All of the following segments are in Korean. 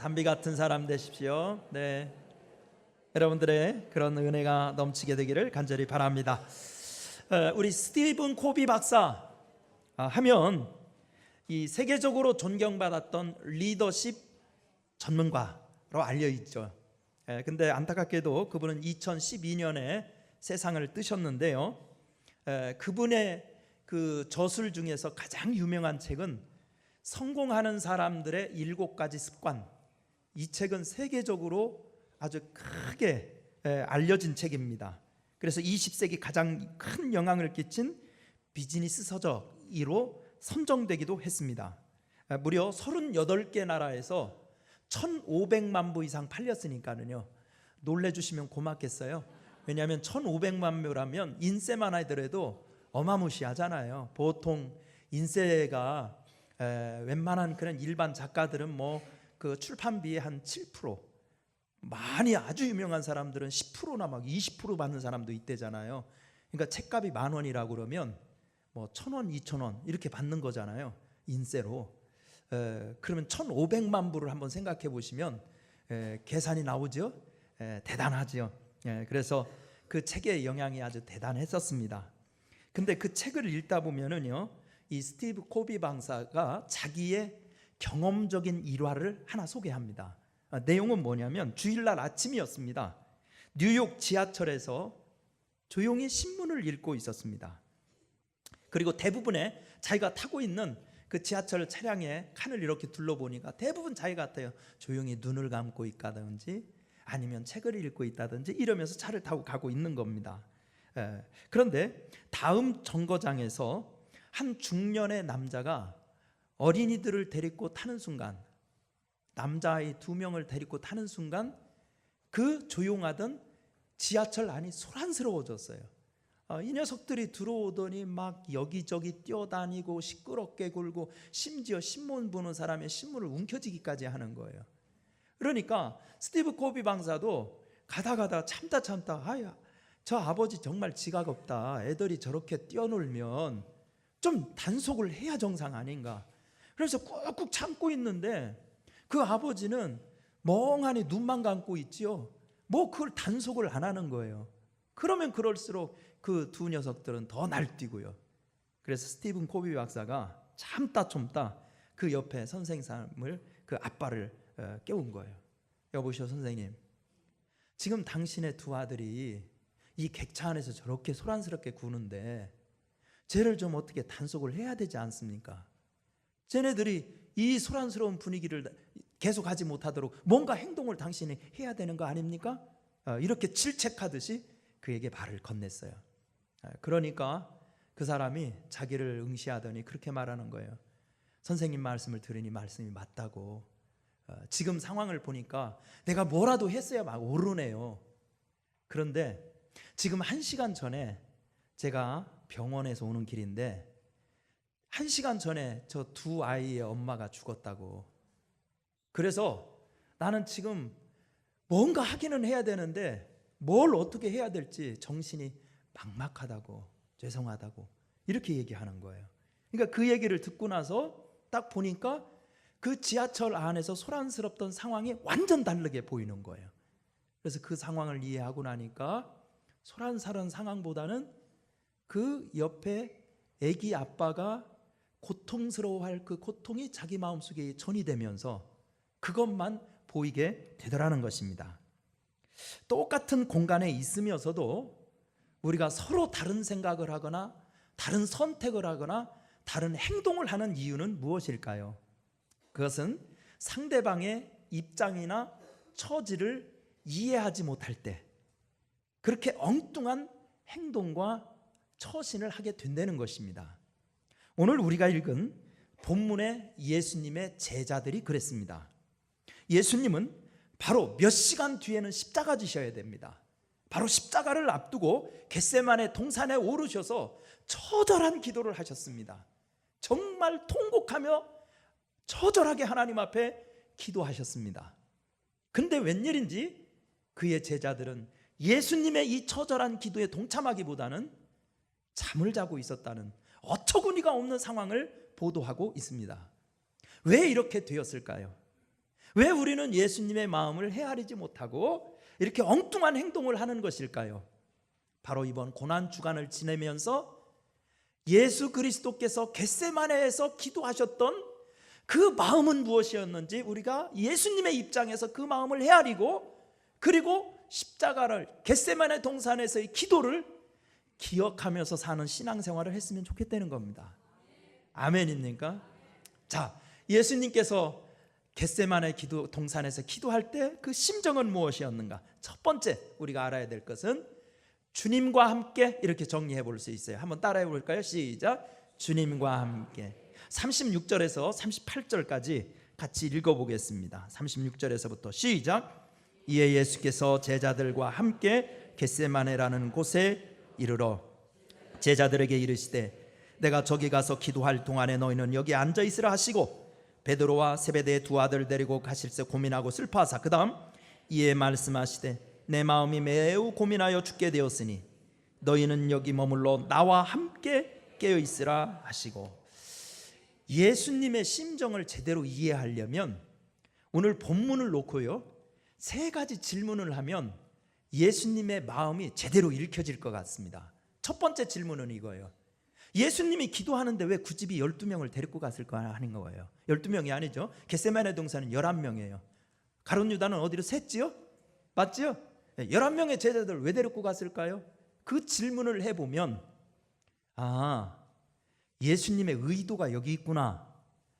담비 같은 사람 되십시오. 네, 여러분들의 그런 은혜가 넘치게 되기를 간절히 바랍니다. 우리 스티븐 코비 박사 하면 이 세계적으로 존경받았던 리더십 전문가로 알려 있죠. 근데 안타깝게도 그분은 2012년에 세상을 뜨셨는데요. 그분의 그 저술 중에서 가장 유명한 책은 성공하는 사람들의 7가지 습관. 이 책은 세계적으로 아주 크게 알려진 책입니다. 그래서 20세기 가장 큰 영향을 끼친 비즈니스 서적 1호 선정되기도 했습니다. 무려 38개 나라에서 1,500만 부 이상 팔렸으니까는요, 놀래주시면 고맙겠어요. 왜냐하면 1,500만 부라면 인쇄만 하더라도 어마무시하잖아요. 보통 인쇄가 웬만한 그런 일반 작가들은 뭐 그 출판비의 한 7%, 많이 아주 유명한 사람들은 10%나 막 20% 받는 사람도 있대잖아요. 그러니까 책값이 10,000원이라고 그러면 뭐 1,000원, 2,000원 이렇게 받는 거잖아요, 인쇄로. 그러면 1,500만 부를 한번 생각해 보시면 계산이 나오죠. 대단하죠. 그래서 그 책의 영향이 아주 대단했었습니다. 근데 그 책을 읽다 보면은요, 이 스티브 코비 박사가 자기의 경험적인 일화를 하나 소개합니다. 내용은 뭐냐면 주일날 아침이었습니다. 뉴욕 지하철에서 조용히 신문을 읽고 있었습니다. 그리고 대부분의 자기가 타고 있는 그 지하철 차량의 칸을 이렇게 둘러보니까 대부분 자기 같아요. 조용히 눈을 감고 있다든지 아니면 책을 읽고 있다든지 이러면서 차를 타고 가고 있는 겁니다. 그런데 다음 정거장에서 한 중년의 남자가 어린이들을 데리고 타는 순간, 남자아이 2명을 데리고 타는 순간 그 조용하던 지하철 안이 소란스러워졌어요. 이 녀석들이 들어오더니 막 여기저기 뛰어다니고 시끄럽게 굴고 심지어 신문 보는 사람의 신문을 움켜쥐기까지 하는 거예요. 그러니까 스티브 코비 박사도 가다 참다 아야, 저 아버지 정말 지각 없다. 애들이 저렇게 뛰어놀면 좀 단속을 해야 정상 아닌가. 그래서 꾹꾹 참고 있는데 그 아버지는 멍하니 눈만 감고 있지요. 뭐 그걸 단속을 안 하는 거예요. 그러면 그럴수록 그 두 녀석들은 더 날뛰고요. 그래서 스티븐 코비 박사가 참다 그 옆에 선생님을, 그 아빠를 깨운 거예요. 여보시오 선생님, 지금 당신의 두 아들이 이 객차 안에서 저렇게 소란스럽게 구는데 쟤를 좀 어떻게 단속을 해야 되지 않습니까? 쟤네들이 이 소란스러운 분위기를 계속하지 못하도록 뭔가 행동을 당신이 해야 되는 거 아닙니까? 이렇게 질책하듯이 그에게 말을 건넸어요. 그러니까 그 사람이 자기를 응시하더니 그렇게 말하는 거예요. 선생님 말씀을 들으니 말씀이 맞다고. 지금 상황을 보니까 내가 뭐라도 했어야 막 오르네요. 그런데 지금 1시간 전에 제가 병원에서 오는 길인데 1시간 전에 저 두 아이의 엄마가 죽었다고. 그래서 나는 지금 뭔가 하기는 해야 되는데 뭘 어떻게 해야 될지 정신이 막막하다고, 죄송하다고 이렇게 얘기하는 거예요. 그러니까 그 얘기를 듣고 나서 딱 보니까 그 지하철 안에서 소란스럽던 상황이 완전 다르게 보이는 거예요. 그래서 그 상황을 이해하고 나니까 소란스러운 상황보다는 그 옆에 아기 아빠가 고통스러워할 그 고통이 자기 마음속에 전이되면서 그것만 보이게 되더라는 것입니다. 똑같은 공간에 있으면서도 우리가 서로 다른 생각을 하거나 다른 선택을 하거나 다른 행동을 하는 이유는 무엇일까요? 그것은 상대방의 입장이나 처지를 이해하지 못할 때 그렇게 엉뚱한 행동과 처신을 하게 된다는 것입니다. 오늘 우리가 읽은 본문의 예수님의 제자들이 그랬습니다. 예수님은 바로 몇 시간 뒤에는 십자가 지셔야 됩니다. 바로 십자가를 앞두고 겟세마네 동산에 오르셔서 처절한 기도를 하셨습니다. 정말 통곡하며 처절하게 하나님 앞에 기도하셨습니다. 근데 웬일인지 그의 제자들은 예수님의 이 처절한 기도에 동참하기보다는 잠을 자고 있었다는 어처구니가 없는 상황을 보도하고 있습니다. 왜 이렇게 되었을까요? 왜 우리는 예수님의 마음을 헤아리지 못하고 이렇게 엉뚱한 행동을 하는 것일까요? 바로 이번 고난 주간을 지내면서 예수 그리스도께서 겟세마네에서 기도하셨던 그 마음은 무엇이었는지 우리가 예수님의 입장에서 그 마음을 헤아리고, 그리고 십자가를, 겟세마네 동산에서의 기도를 기억하면서 사는 신앙생활을 했으면 좋겠다는 겁니다. 아멘입니까? 자, 예수님께서 겟세마네 기도 동산에서 기도할 때 그 심정은 무엇이었는가? 첫 번째 우리가 알아야 될 것은 주님과 함께, 이렇게 정리해 볼 수 있어요. 한번 따라해 볼까요? 시작. 주님과 함께. 36절에서 38절까지 같이 읽어보겠습니다. 36절에서부터 시작. 이에 예수께서 제자들과 함께 겟세마네라는 곳에 이르러 제자들에게 이르시되 내가 저기 가서 기도할 동안에 너희는 여기 앉아 있으라 하시고, 베드로와 세베대의 두 아들 데리고 가실새 고민하고 슬퍼하사 그 다음 이에 말씀하시되 내 마음이 매우 고민하여 죽게 되었으니 너희는 여기 머물러 나와 함께 깨어 있으라 하시고. 예수님의 심정을 제대로 이해하려면 오늘 본문을 놓고요, 세 가지 질문을 하면 예수님의 마음이 제대로 읽혀질 것 같습니다. 첫 번째 질문은 이거예요. 예수님이 기도하는데 왜 그 집이 12명을 데리고 갔을까 하는 거예요. 12명이 아니죠. 겟세마네 동산은 11명이에요. 가룟 유다는 어디로 샜지요? 맞지요? 11명의 제자들 왜 데리고 갔을까요? 그 질문을 해보면 예수님의 의도가 여기 있구나,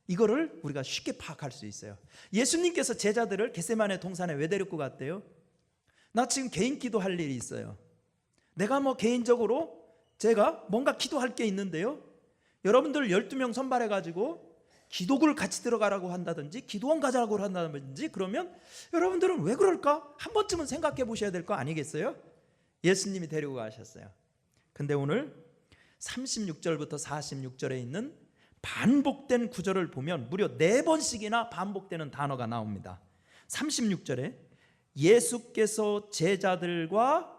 이거를 우리가 쉽게 파악할 수 있어요. 예수님께서 제자들을 겟세마네 동산에 왜 데리고 갔대요? 나 지금 개인 기도할 일이 있어요. 내가 개인적으로 제가 뭔가 기도할 게 있는데요, 여러분들 12명 선발해가지고 기도굴 같이 들어가라고 한다든지 기도원 가자고 한다든지 그러면 여러분들은 왜 그럴까? 한 번쯤은 생각해 보셔야 될 거 아니겠어요? 예수님이 데리고 가셨어요. 근데 오늘 36절부터 46절에 있는 반복된 구절을 보면 무려 4번씩이나 반복되는 단어가 나옵니다. 36절에 예수께서 제자들과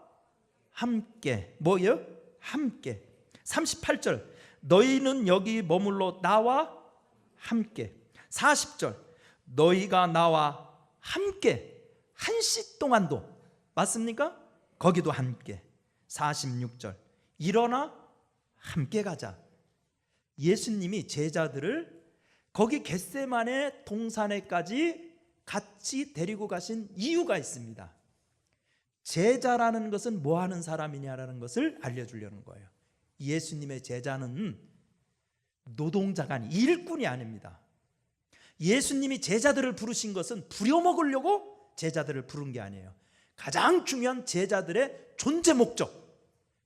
함께, 뭐예요? 함께. 38절 너희는 여기 머물러 나와 함께. 40절 너희가 나와 함께 한시 동안도, 맞습니까? 거기도 함께. 46절 일어나 함께 가자. 예수님이 제자들을 거기 겟세마네 동산에까지 같이 데리고 가신 이유가 있습니다. 제자라는 것은 뭐 하는 사람이냐라는 것을 알려주려는 거예요. 예수님의 제자는 노동자가 아니, 일꾼이 아닙니다. 예수님이 제자들을 부르신 것은 부려먹으려고 제자들을 부른 게 아니에요. 가장 중요한 제자들의 존재 목적,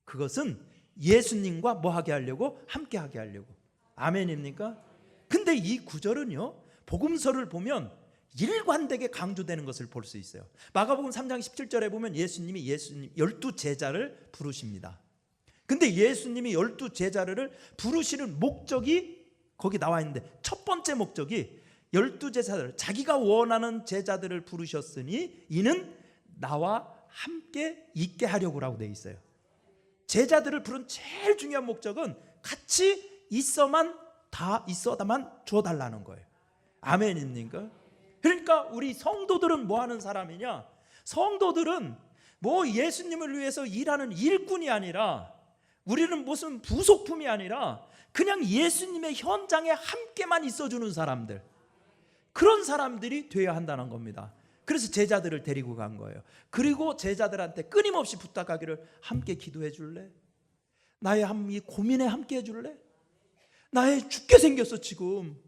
그것은 예수님과 뭐 하게 하려고? 함께 하게 하려고. 아멘입니까? 근데 이 구절은요, 복음서를 보면 일관되게 강조되는 것을 볼 수 있어요. 마가복음 3장 17절에 보면 예수님이 12제자를 부르십니다. 근데 예수님이 12제자를 부르시는 목적이 거기 나와 있는데, 첫 번째 목적이 12제자들, 자기가 원하는 제자들을 부르셨으니 이는 나와 함께 있게 하려고라고 되어 있어요. 제자들을 부른 제일 중요한 목적은 같이 있어다만 줘달라는 거예요. 아멘입니까? 그러니까 우리 성도들은 뭐 하는 사람이냐? 성도들은 뭐 예수님을 위해서 일하는 일꾼이 아니라, 우리는 무슨 부속품이 아니라 그냥 예수님의 현장에 함께만 있어주는 사람들, 그런 사람들이 되어야 한다는 겁니다. 그래서 제자들을 데리고 간 거예요. 그리고 제자들한테 끊임없이 부탁하기를, 함께 기도해 줄래? 나의 이 고민에 함께 해줄래? 나의 죽게 생겼어 지금,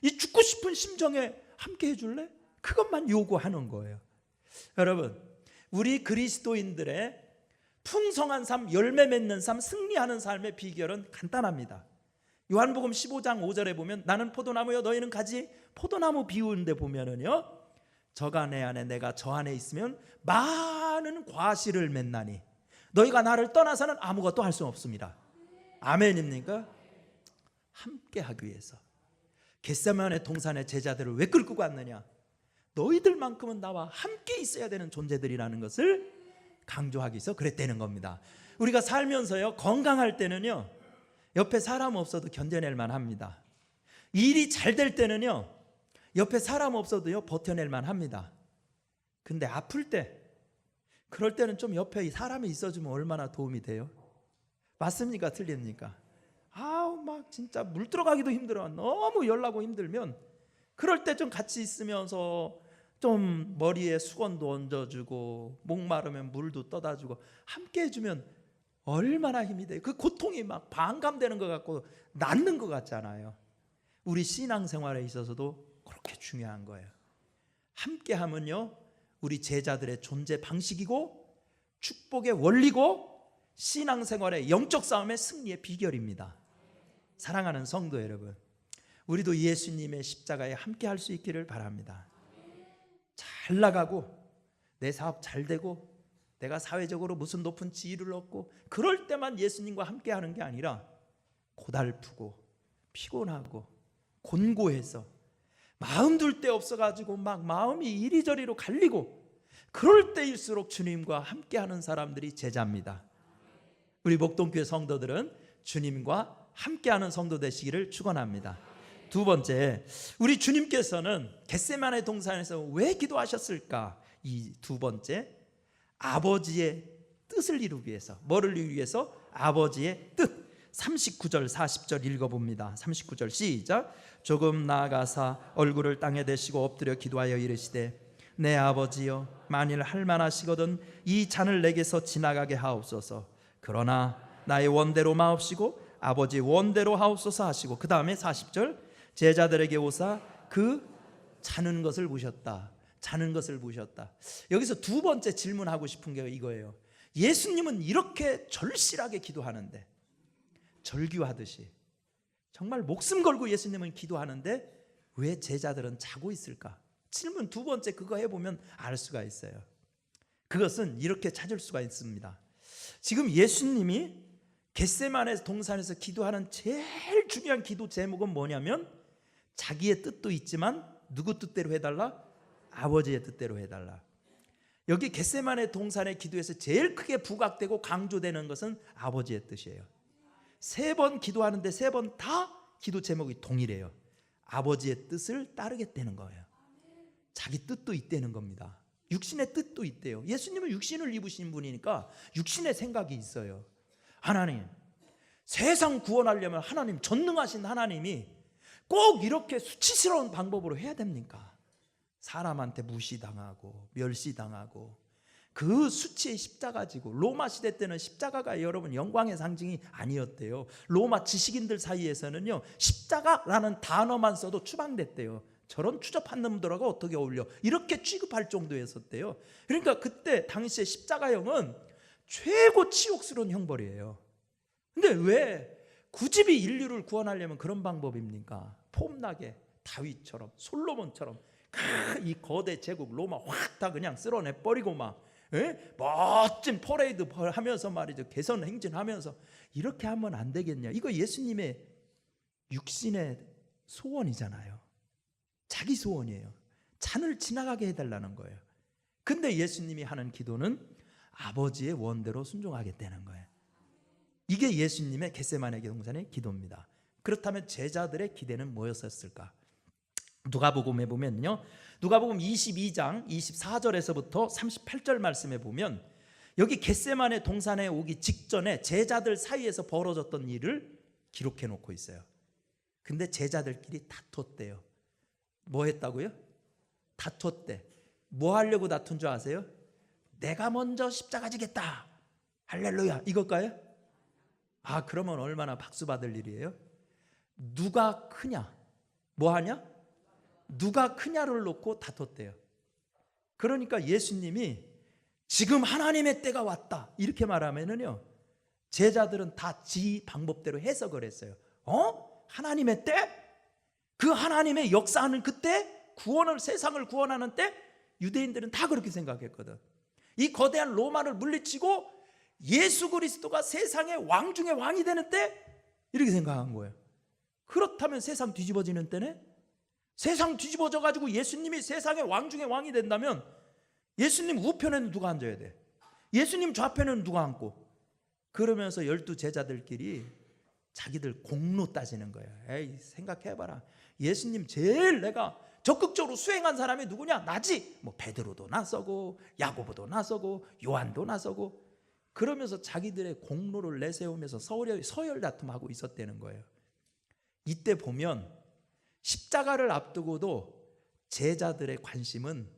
이 죽고 싶은 심정에 함께 해줄래? 그것만 요구하는 거예요. 여러분, 우리 그리스도인들의 풍성한 삶, 열매 맺는 삶, 승리하는 삶의 비결은 간단합니다. 요한복음 15장 5절에 보면 나는 포도나무요 너희는 가지, 포도나무 비유인데 보면은요, 저가 내 안에 내가 저 안에 있으면 많은 과실을 맺나니 너희가 나를 떠나서는 아무것도 할 수 없습니다. 아멘입니까? 함께 하기 위해서 겟세마네 동산의 제자들을 왜 끌고 갔느냐? 너희들만큼은 나와 함께 있어야 되는 존재들이라는 것을 강조하기 위해서 그랬다는 겁니다. 우리가 살면서요, 건강할 때는요 옆에 사람 없어도 견뎌낼 만합니다. 일이 잘 될 때는요 옆에 사람 없어도요 버텨낼 만합니다. 근데 아플 때, 그럴 때는 좀 옆에 사람이 있어주면 얼마나 도움이 돼요? 맞습니까? 틀립니까? 아우 막 진짜 물 들어가기도 힘들어, 너무 열나고 힘들면 그럴 때 좀 같이 있으면서 좀 머리에 수건도 얹어주고 목마르면 물도 떠다 주고 함께 해주면 얼마나 힘이 돼요. 그 고통이 막 반감되는 것 같고 낫는 것 같잖아요. 우리 신앙생활에 있어서도 그렇게 중요한 거예요. 함께 하면요 우리 제자들의 존재 방식이고 축복의 원리고 신앙생활의 영적 싸움의 승리의 비결입니다. 사랑하는 성도 여러분, 우리도 예수님의 십자가에 함께 할 수 있기를 바랍니다. 잘 나가고 내 사업 잘 되고 내가 사회적으로 무슨 높은 지위를 얻고 그럴 때만 예수님과 함께 하는 게 아니라 고달프고 피곤하고 곤고해서 마음 둘 데 없어가지고 막 마음이 이리저리로 갈리고 그럴 때일수록 주님과 함께하는 사람들이 제자입니다. 우리 목동교회 성도들은 주님과 함께하는 성도 되시기를 축원합니다. 두 번째, 우리 주님께서는 겟세마네 동산에서 왜 기도하셨을까? 이 두 번째, 아버지의 뜻을 이루기 위해서. 뭐를 이루기 위해서? 아버지의 뜻. 39절 40절 읽어봅니다. 39절 시작. 조금 나아가사 얼굴을 땅에 대시고 엎드려 기도하여 이르시되 내 아버지여, 만일 할만하시거든 이 잔을 내게서 지나가게 하옵소서. 그러나 나의 원대로 마옵시고 아버지 원대로 하옵소서 하시고, 그 다음에 40절, 제자들에게 오사 그 자는 것을 보셨다. 자는 것을 보셨다. 여기서 두 번째 질문하고 싶은 게 이거예요. 예수님은 이렇게 절실하게 기도하는데, 절규하듯이 정말 목숨 걸고 예수님은 기도하는데 왜 제자들은 자고 있을까? 질문 두 번째 그거 해보면 알 수가 있어요. 그것은 이렇게 찾을 수가 있습니다. 지금 예수님이 겟세마네 동산에서 기도하는 제일 중요한 기도 제목은 뭐냐면 자기의 뜻도 있지만 누구 뜻대로 해달라? 아버지의 뜻대로 해달라. 여기 겟세마네 동산의 기도에서 제일 크게 부각되고 강조되는 것은 아버지의 뜻이에요. 세 번 기도하는데 세 번 다 기도 제목이 동일해요. 아버지의 뜻을 따르겠다는 거예요. 자기 뜻도 있다는 겁니다. 육신의 뜻도 있대요. 예수님은 육신을 입으신 분이니까 육신의 생각이 있어요. 하나님, 세상 구원하려면 하나님, 전능하신 하나님이 꼭 이렇게 수치스러운 방법으로 해야 됩니까? 사람한테 무시당하고 멸시당하고 그 수치의 십자가 지고, 로마 시대 때는 십자가가 여러분 영광의 상징이 아니었대요. 로마 지식인들 사이에서는요 십자가라는 단어만 써도 추방됐대요. 저런 추접한 놈들하고 어떻게 어울려, 이렇게 취급할 정도였었대요. 그러니까 그때 당시에 십자가형은 최고 치욕스러운 형벌이에요. 근데 왜 굳이 인류를 구원하려면 그런 방법입니까? 폼나게 다윗처럼 솔로몬처럼 이 거대 제국 로마 확 다 그냥 쓸어내 버리고 막 멋진 퍼레이드 하면서 말이죠, 개선 행진하면서 이렇게 하면 안 되겠냐. 이거 예수님의 육신의 소원이잖아요. 자기 소원이에요. 잔을 지나가게 해달라는 거예요. 근데 예수님이 하는 기도는 아버지의 원대로 순종하겠다는 거예요. 이게 예수님의 겟세마네 동산의 기도입니다. 그렇다면 제자들의 기대는 뭐였을까? 누가복음에 보면요, 누가복음 22장 24절에서부터 38절 말씀에 보면 여기 겟세마네 동산에 오기 직전에 제자들 사이에서 벌어졌던 일을 기록해 놓고 있어요. 근데 제자들끼리 다퉜대요. 뭐 했다고요? 다퉜대. 뭐 하려고 다툰 줄 아세요? 내가 먼저 십자가 지겠다, 할렐루야, 이걸까요? 아, 그러면 얼마나 박수 받을 일이에요? 누가 크냐, 뭐 하냐, 누가 크냐를 놓고 다퉜대요. 그러니까 예수님이 지금 하나님의 때가 왔다 이렇게 말하면은요 제자들은 다 지 방법대로 해석을 했어요. 하나님의 때? 그 하나님의 역사하는 그때? 구원을, 세상을 구원하는 때? 유대인들은 다 그렇게 생각했거든. 이 거대한 로마를 물리치고 예수 그리스도가 세상의 왕 중에 왕이 되는 때? 이렇게 생각한 거예요. 그렇다면 세상 뒤집어지는 때네? 세상 뒤집어져 가지고 예수님이 세상의 왕 중에 왕이 된다면 예수님 우편에는 누가 앉아야 돼? 예수님 좌편에는 누가 앉고? 그러면서 12 제자들끼리 자기들 공로 따지는 거예요. 에이, 생각해봐라. 예수님 제일 내가 적극적으로 수행한 사람이 누구냐? 나지. 뭐 베드로도 나서고 야고보도 나서고 요한도 나서고 그러면서 자기들의 공로를 내세우면서 서열 다툼하고 있었다는 거예요. 이때 보면 십자가를 앞두고도 제자들의 관심은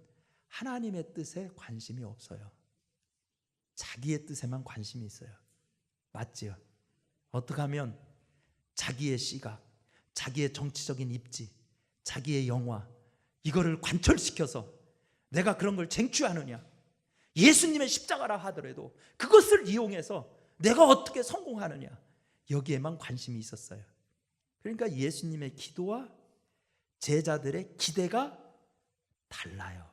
하나님의 뜻에 관심이 없어요. 자기의 뜻에만 관심이 있어요. 맞지요? 어떻게 하면 자기의 시각, 자기의 정치적인 입지, 자기의 영화 이거를 관철시켜서 내가 그런 걸 쟁취하느냐, 예수님의 십자가라 하더라도 그것을 이용해서 내가 어떻게 성공하느냐, 여기에만 관심이 있었어요. 그러니까 예수님의 기도와 제자들의 기대가 달라요.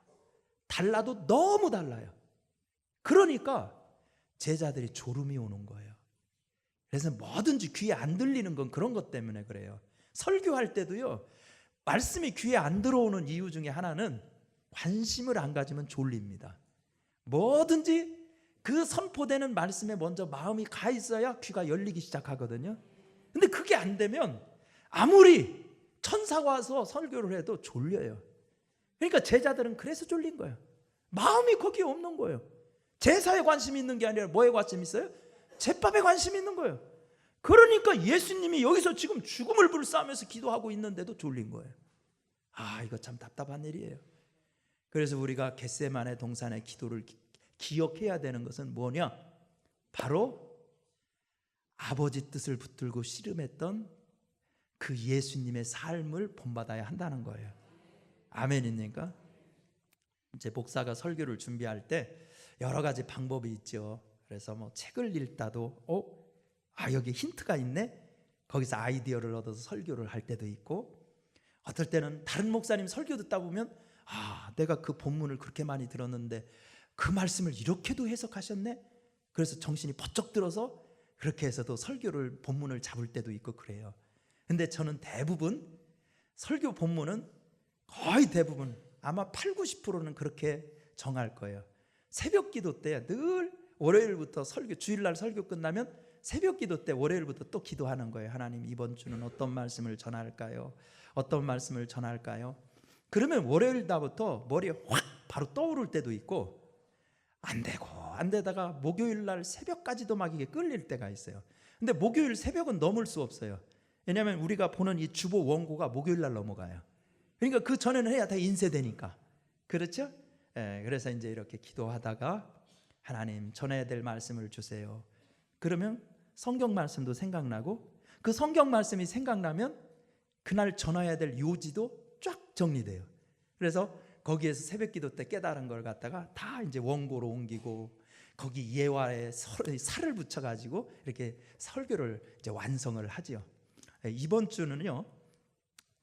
달라도 너무 달라요. 그러니까 제자들이 졸음이 오는 거예요. 그래서 뭐든지 귀에 안 들리는 건 그런 것 때문에 그래요. 설교할 때도요, 말씀이 귀에 안 들어오는 이유 중에 하나는 관심을 안 가지면 졸립니다. 뭐든지 그 선포되는 말씀에 먼저 마음이 가 있어야 귀가 열리기 시작하거든요. 근데 그게 안 되면 아무리 천사가 와서 설교를 해도 졸려요. 그러니까 제자들은 그래서 졸린 거예요. 마음이 거기에 없는 거예요. 제사에 관심이 있는 게 아니라 뭐에 관심이 있어요? 제밥에 관심이 있는 거예요. 그러니까 예수님이 여기서 지금 죽음을 불사하면서 기도하고 있는데도 졸린 거예요. 아, 이거 참 답답한 일이에요. 그래서 우리가 겟세마네 동산의 기도를 기억해야 되는 것은 뭐냐? 바로 아버지 뜻을 붙들고 씨름했던 그 예수님의 삶을 본받아야 한다는 거예요. 아멘입니까? 이제 목사가 설교를 준비할 때 여러 가지 방법이 있죠. 그래서 뭐 책을 읽다도 여기 힌트가 있네? 거기서 아이디어를 얻어서 설교를 할 때도 있고, 어떨 때는 다른 목사님 설교 듣다 보면 내가 그 본문을 그렇게 많이 들었는데 그 말씀을 이렇게도 해석하셨네? 그래서 정신이 번쩍 들어서 그렇게 해서도 설교를 본문을 잡을 때도 있고 그래요. 근데 저는 대부분 설교 본문은 거의 대부분 아마 8, 90%는 그렇게 정할 거예요. 새벽 기도 때 늘 월요일부터 주일날 설교 끝나면 새벽 기도 때 월요일부터 또 기도하는 거예요. 하나님, 이번 주는 어떤 말씀을 전할까요? 어떤 말씀을 전할까요? 그러면 월요일 날부터 머리에 확 바로 떠오를 때도 있고, 안 되다가 목요일 날 새벽까지도 막 이게 끌릴 때가 있어요. 근데 목요일 새벽은 넘을 수 없어요. 왜냐하면 우리가 보는 이 주보 원고가 목요일 날 넘어가요. 그러니까 그 전에는 해야 다 인쇄되니까. 그렇죠? 그래서 이제 이렇게 기도하다가 하나님, 전해야 될 말씀을 주세요. 그러면 성경 말씀도 생각나고, 그 성경 말씀이 생각나면 그날 전해야 될 요지도 쫙 정리돼요. 그래서 거기에서 새벽 기도 때 깨달은 걸 갖다가 다 이제 원고로 옮기고, 거기 예화에 살을 붙여가지고 이렇게 설교를 이제 완성을 하지요. 이번 주는요,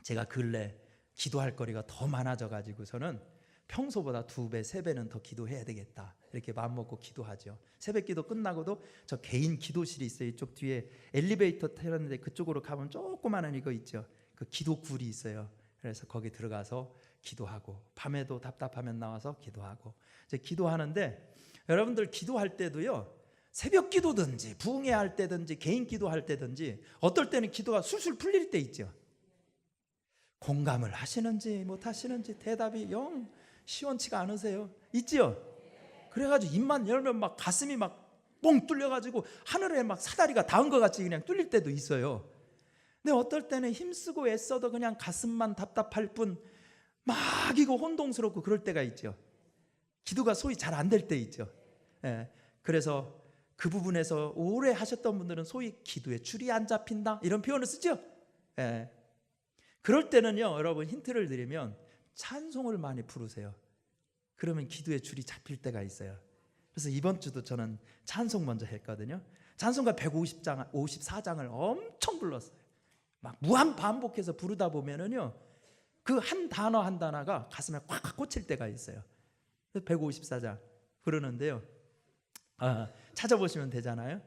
제가 근래 기도할 거리가 더 많아져가지고서는 평소보다 2배, 3배는 더 기도해야 되겠다, 이렇게 마음먹고 기도하죠. 새벽 기도 끝나고도 저 개인 기도실이 있어요. 이쪽 뒤에 엘리베이터 타는데 그쪽으로 가면 조그마한 이거 있죠. 그 기도굴이 있어요. 그래서 거기 들어가서 기도하고, 밤에도 답답하면 나와서 기도하고, 이제 기도하는데, 여러분들 기도할 때도요, 새벽 기도든지 부흥회 때든지 개인 기도할 때든지 어떨 때는 기도가 술술 풀릴 때 있죠. 공감을 하시는지 못 하시는지 대답이 영 시원치가 않으세요. 있지요? 그래가지고 입만 열면 막 가슴이 막 뻥 뚫려가지고 하늘에 막 사다리가 닿은 것 같이 그냥 뚫릴 때도 있어요. 근데 어떨 때는 힘쓰고 애써도 그냥 가슴만 답답할 뿐 막 이거 혼동스럽고 그럴 때가 있죠. 기도가 소위 잘 안 될 때 있죠. 그래서 그 부분에서 오래 하셨던 분들은 소위 기도에 줄이 안 잡힌다, 이런 표현을 쓰죠. 그럴 때는요, 여러분 힌트를 드리면 찬송을 많이 부르세요. 그러면 기도의 줄이 잡힐 때가 있어요. 그래서 이번 주도 저는 찬송 먼저 했거든요. 찬송가 154장을 엄청 불렀어요. 막 무한 반복해서 부르다 보면은요, 그 한 단어 한 단어가 가슴에 꽉 꽂힐 때가 있어요. 154장 부르는데요, 찾아보시면 되잖아요.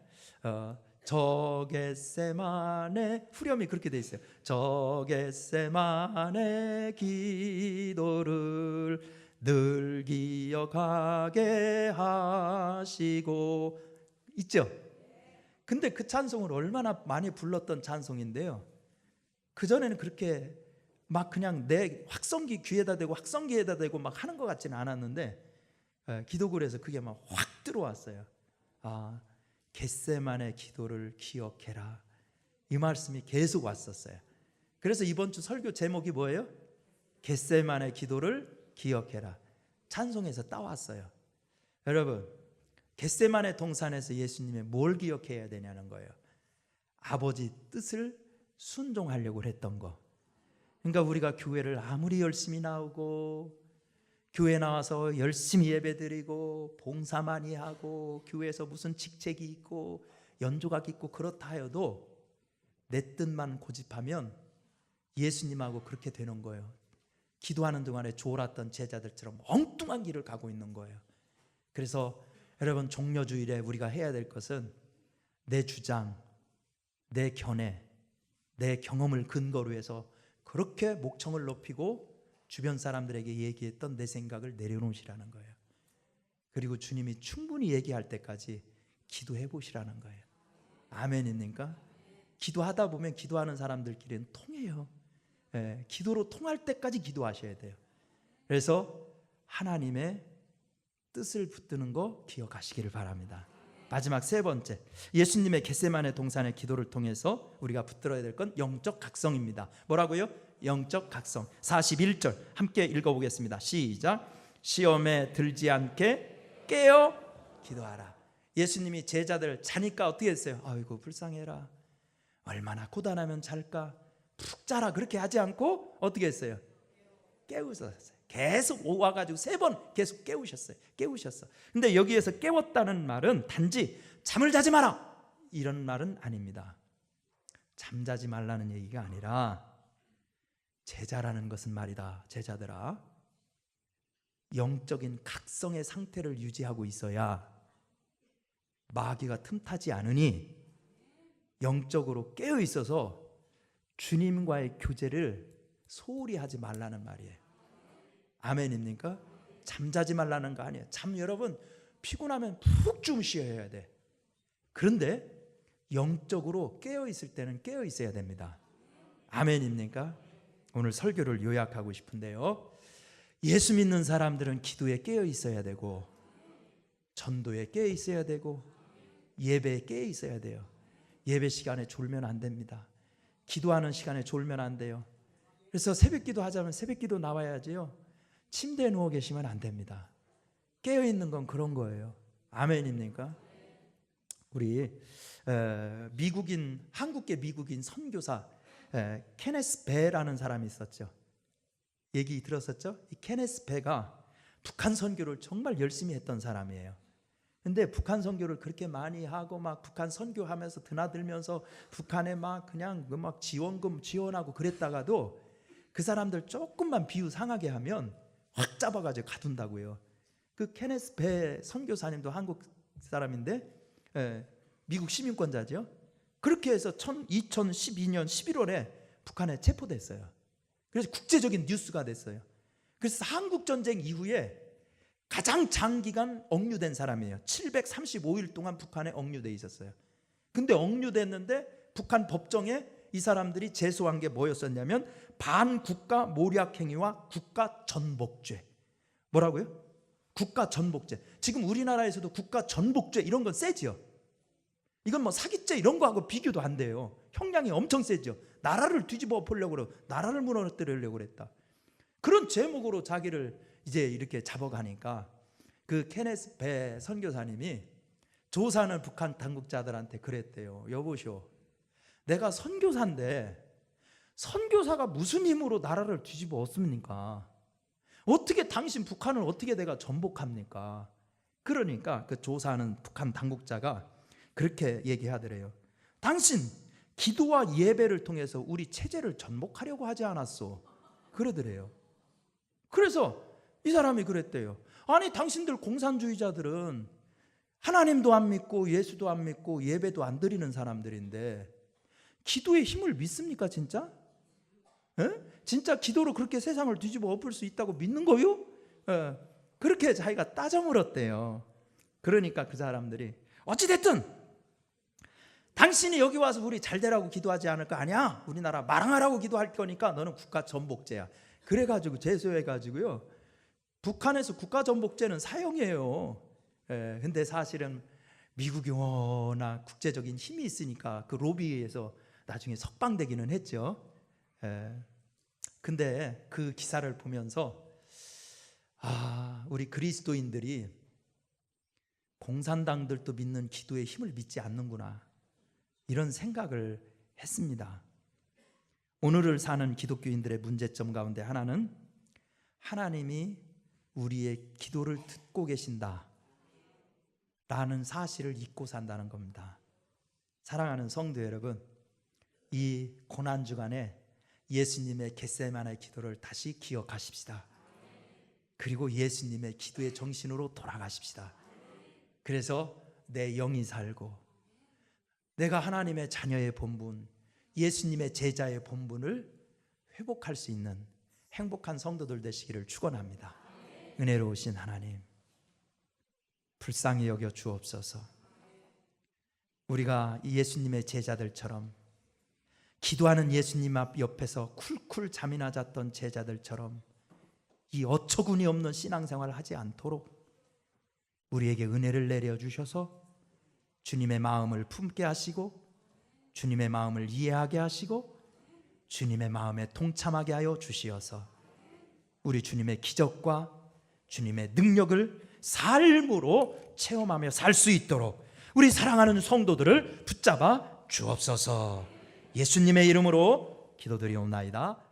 저 겟세마네, 후렴이 그렇게 돼 있어요. 저 겟세마네 기도를 늘 기억하게 하시고, 있죠? 근데 그 찬송을 얼마나 많이 불렀던 찬송인데요. 그전에는 그렇게 막 그냥 내 확성기 귀에다 대고 확성기에다 대고 막 하는 것 같지는 않았는데 기도글에서 그게 막 확 들어왔어요. 아, 겟세만의 기도를 기억해라. 이 말씀이 계속 왔었어요. 그래서 이번 주 설교 제목이 뭐예요? 겟세만의 기도를 기억해라. 찬송에서 따왔어요. 여러분, 겟세만의 동산에서 예수님이 뭘 기억해야 되냐는 거예요. 아버지 뜻을 순종하려고 했던 거. 그러니까 우리가 교회를 아무리 열심히 나오고 교회 나와서 열심히 예배드리고 봉사 많이 하고 교회에서 무슨 직책이 있고 연조각 있고 그렇다 해도 내 뜻만 고집하면 예수님하고 그렇게 되는 거예요. 기도하는 동안에 졸았던 제자들처럼 엉뚱한 길을 가고 있는 거예요. 그래서 여러분, 종려주일에 우리가 해야 될 것은 내 주장, 내 견해, 내 경험을 근거로 해서 그렇게 목청을 높이고 주변 사람들에게 얘기했던 내 생각을 내려놓으시라는 거예요. 그리고 주님이 충분히 얘기할 때까지 기도해 보시라는 거예요. 아멘입니까? 기도하다 보면 기도하는 사람들끼리는 통해요. 기도로 통할 때까지 기도하셔야 돼요. 그래서 하나님의 뜻을 붙드는 거 기억하시기를 바랍니다. 마지막 세 번째, 예수님의 겟세마네 동산의 기도를 통해서 우리가 붙들어야 될 건 영적 각성입니다. 뭐라고요? 영적 각성. 41절 함께 읽어보겠습니다. 시작. 시험에 들지 않게 깨어 기도하라. 예수님이 제자들 자니까 어떻게 했어요? 아이고 불쌍해라, 얼마나 고단하면 잘까, 푹 자라, 그렇게 하지 않고 어떻게 했어요? 깨우셨어요. 계속 와가지고 3번 계속 깨우셨어요. 근데 여기에서 깨웠다는 말은 단지 잠을 자지 마라 이런 말은 아닙니다. 잠자지 말라는 얘기가 아니라, 제자라는 것은 말이다, 제자들아, 영적인 각성의 상태를 유지하고 있어야 마귀가 틈타지 않으니 영적으로 깨어 있어서 주님과의 교제를 소홀히 하지 말라는 말이에요. 아멘입니까? 잠자지 말라는 거 아니에요. 여러분 피곤하면 푹 주무셔야 돼. 그런데 영적으로 깨어 있을 때는 깨어 있어야 됩니다. 아멘입니까? 오늘 설교를 요약하고 싶은데요, 예수 믿는 사람들은 기도에 깨어 있어야 되고, 전도에 깨어 있어야 되고, 예배에 깨어 있어야 돼요. 예배 시간에 졸면 안 됩니다. 기도하는 시간에 졸면 안 돼요. 그래서 새벽기도 하자면 새벽기도 나와야지요. 침대에 누워 계시면 안 됩니다. 깨어있는 건 그런 거예요. 아멘입니까? 우리 한국계 미국인 선교사 케네스 베라는 사람이 있었죠. 얘기 들었었죠? 이 케네스 베가 북한 선교를 정말 열심히 했던 사람이에요. 근데 북한 선교를 그렇게 많이 하고 막 북한 선교하면서 드나들면서 북한에 막 그냥 막 지원금 지원하고 그랬다가도 그 사람들 조금만 비유 상하게 하면 확 잡아가지고 가둔다고요. 그 케네스 베 선교사님도 한국 사람인데 미국 시민권자죠. 그렇게 해서 2012년 11월에 북한에 체포됐어요. 그래서 국제적인 뉴스가 됐어요. 그래서 한국전쟁 이후에 가장 장기간 억류된 사람이에요. 735일 동안 북한에 억류돼 있었어요. 근데 억류됐는데 북한 법정에 이 사람들이 제소한 게 뭐였었냐면 반국가 모략행위와 국가전복죄. 뭐라고요? 국가전복죄. 지금 우리나라에서도 국가전복죄 이런 건 세지요. 이건 뭐 사기죄 이런 거하고 비교도 안 돼요. 형량이 엄청 세죠. 나라를 뒤집어 엎으려고 그러고 나라를 무너뜨리려고 그랬다. 그런 제목으로 자기를 이제 이렇게 잡아가니까 그 케네스 베 선교사님이 조사하는 북한 당국자들한테 그랬대요. 여보시오, 내가 선교사인데 선교사가 무슨 힘으로 나라를 뒤집어 엎습니까? 어떻게 당신 북한을 어떻게 내가 전복합니까? 그러니까 그 조사하는 북한 당국자가 그렇게 얘기하더래요. 당신 기도와 예배를 통해서 우리 체제를 전복하려고 하지 않았소? 그러더래요. 그래서 이 사람이 그랬대요. 아니 당신들 공산주의자들은 하나님도 안 믿고 예수도 안 믿고 예배도 안 드리는 사람들인데 기도의 힘을 믿습니까 진짜? 진짜 기도로 그렇게 세상을 뒤집어 엎을 수 있다고 믿는 거요? 그렇게 자기가 따져 물었대요. 그러니까 그 사람들이 어찌됐든 당신이 여기 와서 우리 잘 되라고 기도하지 않을 거 아니야. 우리나라 망하라고 기도할 거니까 너는 국가 전복제야. 그래가지고 제소해가지고요, 북한에서 국가 전복제는 사형이에요. 근데 사실은 미국이 워낙 국제적인 힘이 있으니까 그 로비에서 나중에 석방되기는 했죠. 근데 그 기사를 보면서 우리 그리스도인들이 공산당들도 믿는 기도의 힘을 믿지 않는구나, 이런 생각을 했습니다. 오늘을 사는 기독교인들의 문제점 가운데 하나는 하나님이 우리의 기도를 듣고 계신다 라는 사실을 잊고 산다는 겁니다. 사랑하는 성도 여러분, 이 고난주간에 예수님의 겟세마네 기도를 다시 기억하십시다. 그리고 예수님의 기도의 정신으로 돌아가십시다. 그래서 내 영이 살고 내가 하나님의 자녀의 본분, 예수님의 제자의 본분을 회복할 수 있는 행복한 성도들 되시기를 축원합니다. 은혜로우신 하나님, 불쌍히 여겨 주옵소서. 우리가 이 예수님의 제자들처럼, 기도하는 예수님 앞 옆에서 쿨쿨 잠이나 잤던 제자들처럼 이 어처구니 없는 신앙생활을 하지 않도록 우리에게 은혜를 내려주셔서 주님의 마음을 품게 하시고, 주님의 마음을 이해하게 하시고, 주님의 마음에 동참하게 하여 주시어서 우리 주님의 기적과 주님의 능력을 삶으로 체험하며 살 수 있도록 우리 사랑하는 성도들을 붙잡아 주옵소서. 예수님의 이름으로 기도드리옵나이다.